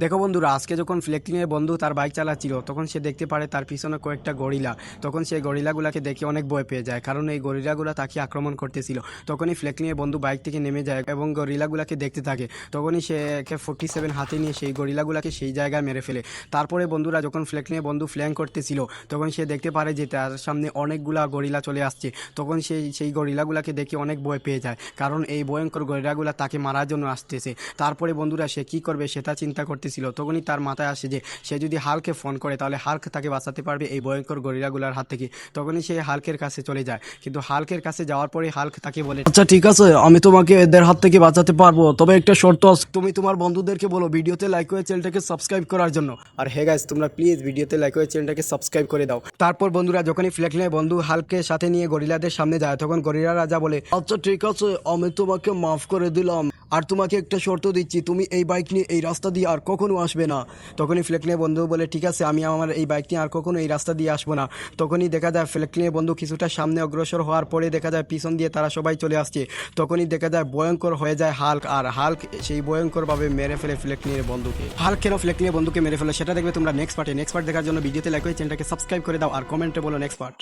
দেখো বন্ধুরা, আজকে যখন ফ্লেকলিনের বন্ধু তার বাইক চালাচ্ছিল তখন সে দেখতে পারে তার পিছনে কয়েকটা গরিলা। তখন সেই গরিলাগুলাকে দেখে অনেক ভয় পেয়ে যায়, কারণ এই গরিলাগুলা তাকে আক্রমণ করতেছিল। তখনই ফ্লেকলিনের বন্ধু বাইক থেকে নেমে যায় এবং গরিলাগুলাকে দেখতে থাকে। তখনই সে AK-47 হাতে নিয়ে সেই গরিলাগুলাকে সেই জায়গায় মেরে ফেলে। তারপরে বন্ধুরা, যখন ফ্লেকলিনের বন্ধু ফ্ল্যাঙ্ক করতেছিল তখন সে দেখতে পারে যে তার সামনে অনেকগুলা গরিলা চলে আসছে। তখন সেই গরিলাগুলাকে দেখে অনেক ভয় পেয়ে যায়, কারণ এই ভয়ঙ্কর গরিলাগুলা তাকে মারার জন্য আসতেছে। তারপরে বন্ধুরা, সে কি করবে সেটা চিন্তা করতেছিল। তখনই তার মাথায় আসে যে সে যদি হাল্ককে ফোন করে তাহলে হাল্ক তাকে বাঁচাতে পারবে এই ভয়ঙ্কর গরিলাগুলার হাত থেকে। তখনই সে হাল্কের কাছে চলে যায়, কিন্তু হাল্কের কাছে যাওয়ার পরে হাল্ক তাকে বলে, আচ্ছা ঠিক আছে, আমি তোমাকে এদের হাত থেকে বাঁচাতে পারবো, তবে একটা শর্ত আছে। তুমি তোমার বন্ধুদেরকে বলো ভিডিওতে লাইক করে চ্যানেলটাকে সাবস্ক্রাইব করার জন্য। আর হে গাইস, তোমরা প্লিজ ভিডিওতে লাইক করে চ্যানেলটাকে সাবস্ক্রাইব করে দাও। তারপর বন্ধুরা, যখনই ফ্লেকলিনের বন্ধু হাল্ককে সাথে নিয়ে গরিলাদের সামনে যায় তখন গরিলা রাজা বলে, আচ্ছা ঠিক আছে, আমি তোমাকে মাফ করে দিলাম, আর তোমাকে একটা শর্ত দিচ্ছি, তুমি এই বাইক নিয়ে এই রাস্তা দিয়ে আর কখনো আসবে না। তখনই ফ্লেকলিনের বন্ধু বলে, ঠিক আছে, আমি আমার এই বাইক নিয়ে আর কখনো এই রাস্তা দিয়ে আসবো না। তখনই দেখা যায় ফ্লেকলিনের বন্ধু কিছুটা সামনে অগ্রসর হওয়ার পরে দেখা যায় পিছন দিয়ে তারা সবাই চলে আসছে। তখনই দেখা যায় ভয়ঙ্কর হয়ে যায় হাল্ক, আর হাল্ক সেই ভয়ঙ্করভাবে মেরে ফেলে ফ্লেকলিনের বন্ধুকে। হাল্ক কেন ফ্লেকলিনের বন্ধুকে মেরে ফেলে সেটা দেখবে তোমরা নেক্সট পার্ট দেখার জন্য ভিডিওতে লাইক করে চ্যানেলটাকে সাবস্ক্রাইব করে দাও আর কমেন্টে বলো নেক্সট পার্ট।